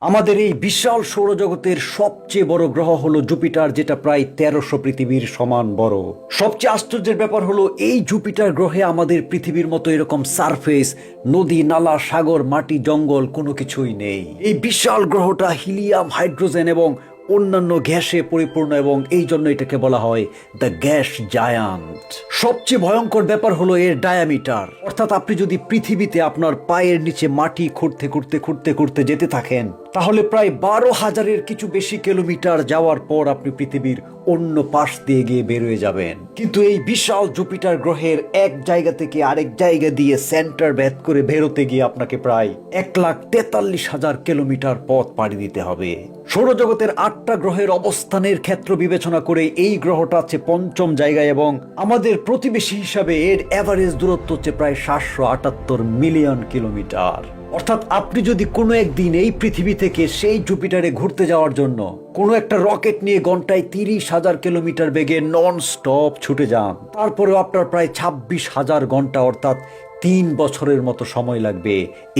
আমাদের এই বিশাল সৌরজগতের সবচেয়ে বড় গ্রহ হলো জুপিটার, যেটা প্রায় 1300 পৃথিবীর সমান বড়। সবচেয়ে আশ্চর্যের ব্যাপার হলো এই জুপিটার গ্রহে আমাদের পৃথিবীর মতো এরকম সারফেস, নদী নালা, সাগর, মাটি, জঙ্গল কোনো কিছুই নেই। এই বিশাল গ্রহটা হিলিয়াম, হাইড্রোজেন এবং অন্যান্য গ্যাসে পরিপূর্ণ এবং এই জন্য এটাকে বলা হয় দ্য গ্যাস জায়ান্ট। সবচেয়ে ভয়ঙ্কর ব্যাপার হলো এর ডায়ামিটার, অর্থাৎ আপনি যদি পৃথিবীতে আপনার পায়ের নিচে মাটি খুঁড়তে খুঁড়তে খুঁড়তে খুঁড়তে যেতে থাকেন, তাহলে প্রায় 12,000-এর কিছু বেশি কিলোমিটার যাওয়ার পর আপনি পৃথিবীর অন্য পাশ দিয়ে গিয়ে বেরোয় যাবেন। কিন্তু এই বিশাল জুপিটার গ্রহের এক জায়গা থেকে আরেক জায়গা দিয়ে সেন্টার ভেদ করে বেরোতে গিয়ে আপনাকে প্রায় 1,43,000 কিলোমিটার পথ পাড়ি দিতে হবে। সৌরজগতের 8টা গ্রহের অবস্থানের ক্ষেত্র বিবেচনা করে এই গ্রহটা আছে 5ম জায়গায় এবং আমাদের প্রতিবেশী হিসাবে এর এভারেজ দূরত্ব হচ্ছে প্রায় 778 মিলিয়ন কিলোমিটার। অর্থাৎ আপনি যদি কোনো একদিন এই পৃথিবী থেকে সেই জুপিটারে ঘুরতে যাওয়ার জন্য কোনো একটা রকেট নিয়ে ঘন্টায় 30,000 কিলোমিটার বেগে নন স্টপ ছুটে যান, তারপরেও আপনার প্রায় 26,000 ঘন্টা অর্থাৎ 3 বছরের মতো সময় লাগবে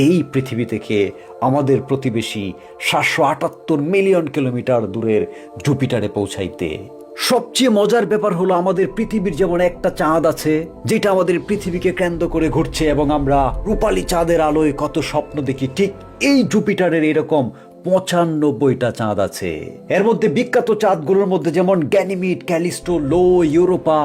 এই পৃথিবী থেকে আমাদের প্রতিবেশী 778 মিলিয়ন কিলোমিটার দূরের জুপিটারে পৌঁছাইতে। সবচেয়ে মজার ব্যাপার হলো আমাদের পৃথিবীর যেমন একটা চাঁদ আছে যেটা আমাদের পৃথিবীকে কেন্দ্র করে ঘুরছে এবং আমরা রূপালী চাঁদের আলোয় কত স্বপ্ন দেখি, ঠিক এই জুপিটারের এরকম 95টা চাঁদ আছে। এর মধ্যে বিখ্যাত চাঁদগুলোর মধ্যে যেমন গ্যানিমিড, ক্যালিস্টো, লো, ইউরোপা,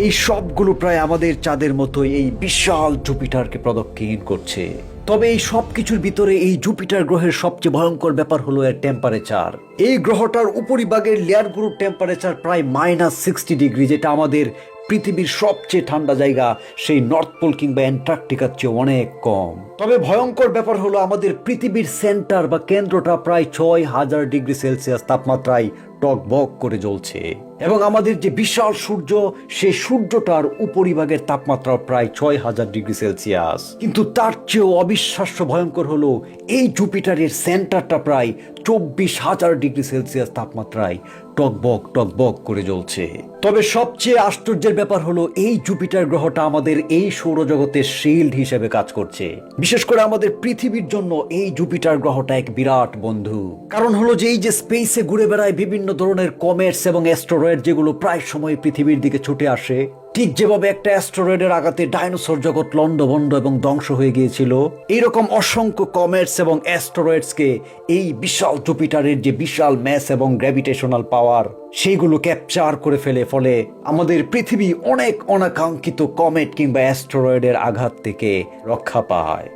এই সবগুলো প্রায় আমাদের চাঁদের মতোই এই বিশাল জুপিটারকে প্রদক্ষিণ করছে। তবে এই সব কিছুর ভিতরে এই জুপিটার গ্রহের সবচেয়ে ভয়ঙ্কর ব্যাপার হলো এর টেম্পারেচার। এই গ্রহটার উপরিভাগের লেয়ারগুলোর টেম্পারেচার প্রায় -60 ডিগ্রি, যেটা আমাদের পৃথিবীর সবচেয়ে ঠান্ডা জায়গা সেই নর্থ পোল কিংবা অ্যান্টার্কটিকার চেয়ে অনেক কম। তবে ভয়ঙ্কর ব্যাপার হলো আমাদের পৃথিবীর সেন্টার বা কেন্দ্রটা প্রায় 6,000 ডিগ্রি সেলসিয়াস তাপমাত্রায় টকবক করে জ্বলছে এবং আমাদের যে বিশাল সূর্য, সেই সূর্যটার উপরিভাগের তাপমাত্রা প্রায় 6,000 ডিগ্রি সেলসিয়াস। কিন্তু তার চেয়েও অবিশ্বাস্য ভয়ঙ্কর হলো এই জুপিটারের সেন্টারটা প্রায় 24,000 ডিগ্রি সেলসিয়াস তাপমাত্রায় টকবক টকবক করে জ্বলছে। তবে সবচেয়ে আশ্চর্যের ব্যাপার হলো এই জুপিটার গ্রহটা আমাদের এই সৌরজগতের শিল্ড হিসেবে কাজ করছে। বিশেষ করে আমাদের পৃথিবীর জন্য এই জুপিটার গ্রহটা এক বিরাট বন্ধু। কারণ হলো যে এই যে স্পেসে ঘুরে বেড়ায় বিভিন্ন ধরনের কমেটস এবং অ্যাস্টেরয়েড, যেগুলো প্রায় সময় পৃথিবীর দিকে ছুটে আসে, ঠিক যেভাবে একটা অ্যাস্টেরয়েডের আঘাতে ডাইনোসর জগৎ লন্ডভন্ড এবং ধ্বংস হয়ে গিয়েছিল, এইরকম অসংখ্য কমেটস এবং অ্যাস্টেরয়েডসকে এই বিশাল জুপিটারের যে বিশাল ম্যাস এবং গ্র্যাভিটেশনাল পাওয়ার, সেইগুলো ক্যাপচার করে ফেলে। ফলে আমাদের পৃথিবী অনেক অনাকাঙ্ক্ষিত কমেট কিংবা অ্যাস্টেরয়েডের আঘাত থেকে রক্ষা পায়।